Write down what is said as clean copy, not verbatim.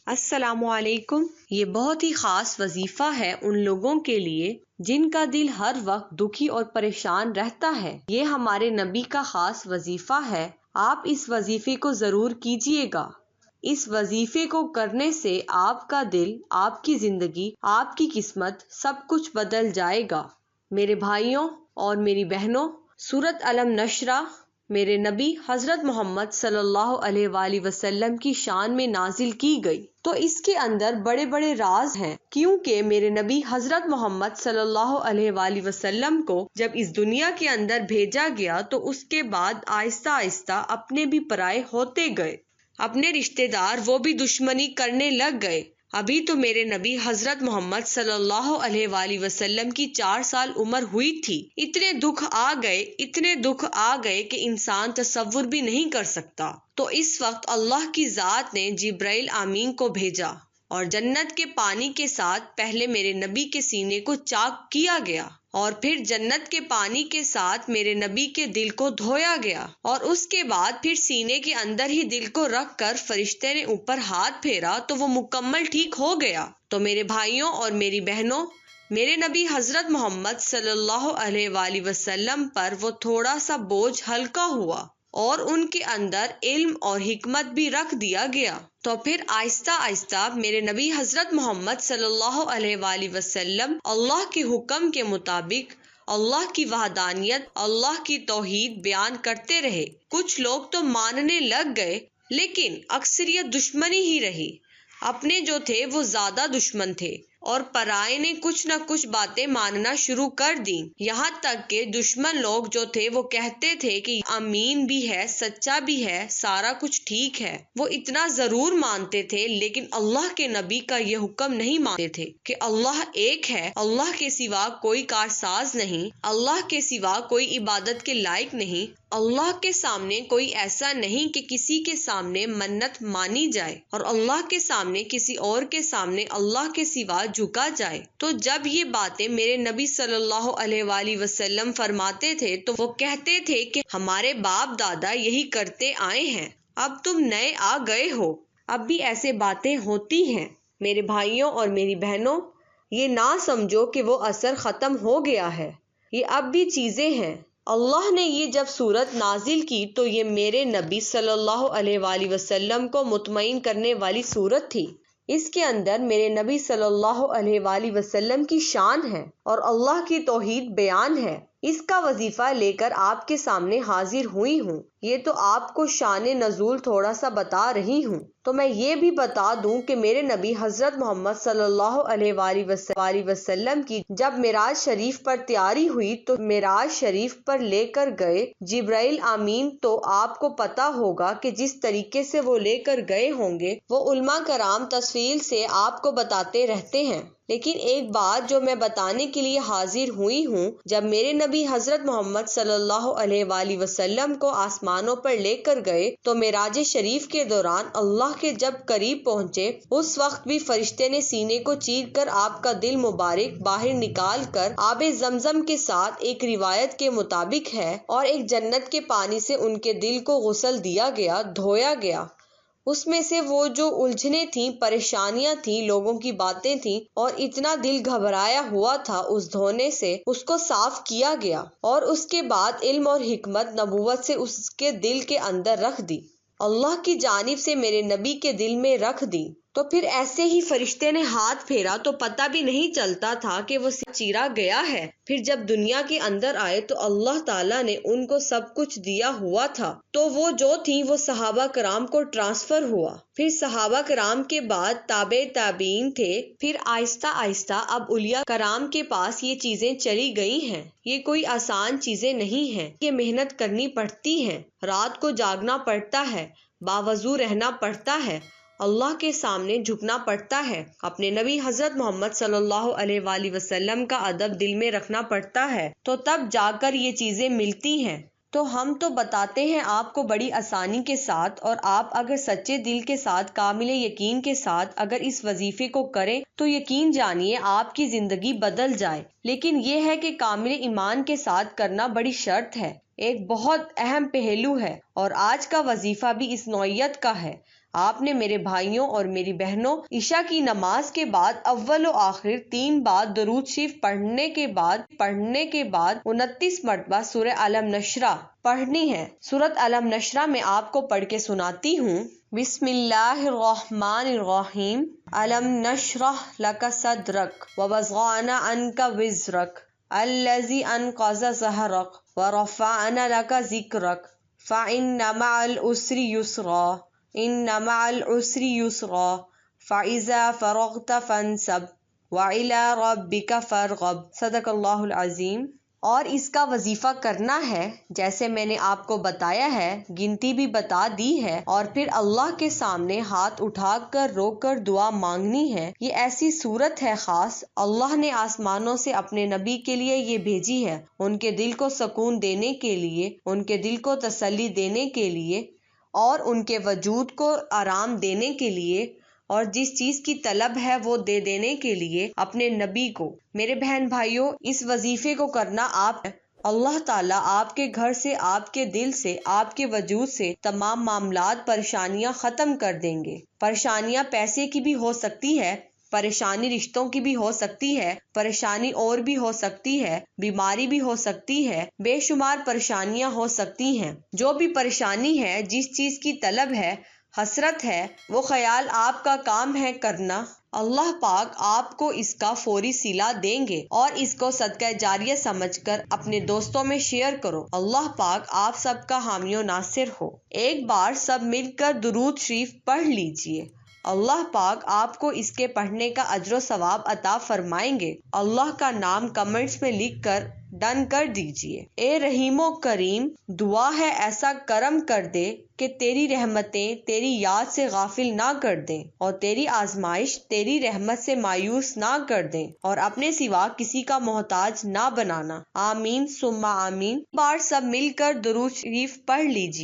السلام علیکم۔ یہ بہت ہی خاص وظیفہ ہے ان لوگوں کے لیے جن کا دل ہر وقت دکھی اور پریشان رہتا ہے۔ یہ ہمارے نبی کا خاص وظیفہ ہے۔ آپ اس وظیفے کو ضرور کیجیے گا۔ اس وظیفے کو کرنے سے آپ کا دل، آپ کی زندگی، آپ کی قسمت سب کچھ بدل جائے گا۔ میرے بھائیوں اور میری بہنوں، سورۃ علم نشرہ میرے نبی حضرت محمد صلی اللہ علیہ وآلہ وسلم کی شان میں نازل کی گئی، تو اس کے اندر بڑے بڑے راز ہیں، کیونکہ میرے نبی حضرت محمد صلی اللہ علیہ وآلہ وسلم کو جب اس دنیا کے اندر بھیجا گیا تو اس کے بعد آہستہ آہستہ اپنے بھی پرائے ہوتے گئے، اپنے رشتہ دار وہ بھی دشمنی کرنے لگ گئے۔ ابھی تو میرے نبی حضرت محمد صلی اللہ علیہ وآلہ وسلم کی 4 سال عمر ہوئی تھی، اتنے دکھ آ گئے کہ انسان تصور بھی نہیں کر سکتا۔ تو اس وقت اللہ کی ذات نے جبرائیل امین کو بھیجا اور جنت کے پانی کے ساتھ پہلے میرے نبی کے سینے کو چاک کیا گیا اور پھر جنت کے پانی کے ساتھ میرے نبی کے دل کو دھویا گیا، اور اس کے بعد پھر سینے کے اندر ہی دل کو رکھ کر فرشتے نے اوپر ہاتھ پھیرا تو وہ مکمل ٹھیک ہو گیا۔ تو میرے بھائیوں اور میری بہنوں، میرے نبی حضرت محمد صلی اللہ علیہ وآلہ وسلم پر وہ تھوڑا سا بوجھ ہلکا ہوا اور ان کے اندر علم اور حکمت بھی رکھ دیا گیا۔ تو پھر آہستہ آہستہ میرے نبی حضرت محمد صلی اللہ علیہ وآلہ وسلم اللہ کے حکم کے مطابق اللہ کی وحدانیت، اللہ کی توحید بیان کرتے رہے۔ کچھ لوگ تو ماننے لگ گئے، لیکن اکثریت دشمنی ہی رہی۔ اپنے جو تھے وہ زیادہ دشمن تھے اور پرائے نے کچھ نہ کچھ باتیں ماننا شروع کر دیں، یہاں تک کہ دشمن لوگ جو تھے وہ کہتے تھے کہ امین بھی ہے، سچا بھی ہے، سارا کچھ ٹھیک ہے۔ وہ اتنا ضرور مانتے تھے، لیکن اللہ کے نبی کا یہ حکم نہیں مانتے تھے کہ اللہ ایک ہے، اللہ کے سوا کوئی کارساز نہیں، اللہ کے سوا کوئی عبادت کے لائق نہیں، اللہ کے سامنے کوئی ایسا نہیں کہ کسی کے سامنے منت مانی جائے اور اللہ کے سامنے کسی اور کے سامنے اللہ کے سوا جھکا جائے۔ تو جب یہ باتیں میرے نبی صلی اللہ علیہ وآلہ وسلم فرماتے تھے تو وہ کہتے تھے کہ ہمارے باپ دادا یہی کرتے آئے ہیں، اب تم نئے آ گئے ہو۔ اب بھی ایسے باتیں ہوتی ہیں۔ میرے بھائیوں اور میری بہنوں، یہ نہ سمجھو کہ وہ اثر ختم ہو گیا ہے، یہ اب بھی چیزیں ہیں۔ اللہ نے یہ جب سورت نازل کی تو یہ میرے نبی صلی اللہ علیہ وآلہ وسلم کو مطمئن کرنے والی سورت تھی۔ اس کے اندر میرے نبی صلی اللہ علیہ وآلہ وسلم کی شان ہے اور اللہ کی توحید بیان ہے۔ اس کا وظیفہ لے کر آپ کے سامنے حاضر ہوئی ہوں۔ یہ تو آپ کو شان نزول تھوڑا سا بتا رہی ہوں۔ تو میں یہ بھی بتا دوں کہ میرے نبی حضرت محمد صلی اللہ علیہ وآلہ وسلم کی جب معراج شریف پر تیاری ہوئی تو معراج شریف پر لے کر گئے جبرائیل امین، تو آپ کو پتا ہوگا کہ جس طریقے سے وہ لے کر گئے ہوں گے وہ علماء کرام تفصیل سے آپ کو بتاتے رہتے ہیں، لیکن ایک بات جو میں بتانے کے لیے حاضر ہوئی ہوں، جب میرے نبی حضرت محمد صلی اللہ علیہ وآلہ وسلم کو آسمانوں پر لے کر گئے تو معراج شریف کے دوران اللہ کے جب قریب پہنچے اس وقت بھی فرشتے نے سینے کو چیر کر آپ کا دل مبارک باہر نکال کر آب زمزم کے ساتھ، ایک روایت کے مطابق ہے، اور ایک جنت کے پانی سے ان کے دل کو غسل دیا گیا، دھویا گیا۔ اس میں سے وہ جو الجھنیں تھیں، پریشانیاں تھیں، لوگوں کی باتیں تھیں اور اتنا دل گھبرایا ہوا تھا، اس دھونے سے اس کو صاف کیا گیا اور اس کے بعد علم اور حکمت نبوت سے اس کے دل کے اندر رکھ دی، اللہ کی جانب سے میرے نبی کے دل میں رکھ دی۔ تو پھر ایسے ہی فرشتے نے ہاتھ پھیرا تو پتہ بھی نہیں چلتا تھا کہ وہ چیرا گیا ہے۔ پھر جب دنیا کے اندر آئے تو اللہ تعالیٰ نے ان کو سب کچھ دیا ہوا تھا، تو وہ جو تھی وہ صحابہ کرام کو ٹرانسفر ہوا، پھر صحابہ کرام کے بعد تابع تابعین تھے، پھر آہستہ آہستہ اب اولیاء کرام کے پاس یہ چیزیں چلی گئی ہیں۔ یہ کوئی آسان چیزیں نہیں ہیں، یہ محنت کرنی پڑتی ہے، رات کو جاگنا پڑتا ہے، باوضو رہنا پڑتا ہے، اللہ کے سامنے جھکنا پڑتا ہے، اپنے نبی حضرت محمد صلی اللہ علیہ وآلہ وسلم کا ادب دل میں رکھنا پڑتا ہے، تو تب جا کر یہ چیزیں ملتی ہیں۔ تو ہم تو بتاتے ہیں آپ کو بڑی آسانی کے ساتھ، اور آپ اگر سچے دل کے ساتھ، کامل یقین کے ساتھ اگر اس وظیفے کو کریں تو یقین جانیے آپ کی زندگی بدل جائے، لیکن یہ ہے کہ کامل ایمان کے ساتھ کرنا بڑی شرط ہے، ایک بہت اہم پہلو ہے، اور آج کا وظیفہ بھی اس نوعیت کا ہے۔ آپ نے میرے بھائیوں اور میری بہنوں عشاء کی نماز کے بعد اول و آخر 3 بار درود شریف پڑھنے کے بعد 29 مرتبہ سورہ علم نشرہ پڑھنی ہے۔ سورۃ علم نشرہ میں آپ کو پڑھ کے سناتی ہوں۔ بسم اللہ الرحمن الرحیم۔ علم نشرح لک صدرک ووضعنا عنک وزرک الذی انقض ظہرک ورفعنا لک ذکرک فإن مع العسر یسرا ان مع العسر یسرا فإذا فرغت فانصب وإلی ربک فارغب۔ صدق اللہ العظیم۔ اور اس کا وظیفہ کرنا ہے جیسے میں نے آپ کو بتایا ہے، گنتی بھی بتا دی ہے، اور پھر اللہ کے سامنے ہاتھ اٹھا کر رو کر دعا مانگنی ہے۔ یہ ایسی صورت ہے خاص، اللہ نے آسمانوں سے اپنے نبی کے لیے یہ بھیجی ہے، ان کے دل کو سکون دینے کے لیے، ان کے دل کو تسلی دینے کے لیے، اور ان کے وجود کو آرام دینے کے لیے، اور جس چیز کی طلب ہے وہ دے دینے کے لیے اپنے نبی کو۔ میرے بہن بھائیوں، اس وظیفے کو کرنا آپ، اللہ تعالیٰ آپ کے گھر سے، آپ کے دل سے، آپ کے وجود سے تمام معاملات، پریشانیاں ختم کر دیں گے۔ پریشانیاں پیسے کی بھی ہو سکتی ہے، پریشانی رشتوں کی بھی ہو سکتی ہے، پریشانی اور بھی ہو سکتی ہے، بیماری بھی ہو سکتی ہے، بے شمار پریشانیاں ہو سکتی ہیں۔ جو بھی پریشانی ہے، جس چیز کی طلب ہے، حسرت ہے، وہ خیال آپ کا کام ہے کرنا، اللہ پاک آپ کو اس کا فوری صلہ دیں گے، اور اس کو صدقہ جاریہ سمجھ کر اپنے دوستوں میں شیئر کرو۔ اللہ پاک آپ سب کا حامی و ناصر ہو۔ ایک بار سب مل کر درود شریف پڑھ لیجئے، اللہ پاک آپ کو اس کے پڑھنے کا اجر و ثواب عطا فرمائیں گے۔ اللہ کا نام کمنٹس میں لکھ کر ڈن کر دیجئے۔ اے رحیم و کریم، دعا ہے ایسا کرم کر دے کہ تیری رحمتیں تیری یاد سے غافل نہ کر دیں، اور تیری آزمائش تیری رحمت سے مایوس نہ کر دیں، اور اپنے سوا کسی کا محتاج نہ بنانا۔ آمین ثم آمین۔ بار سب مل کر درود شریف پڑھ لیجئے۔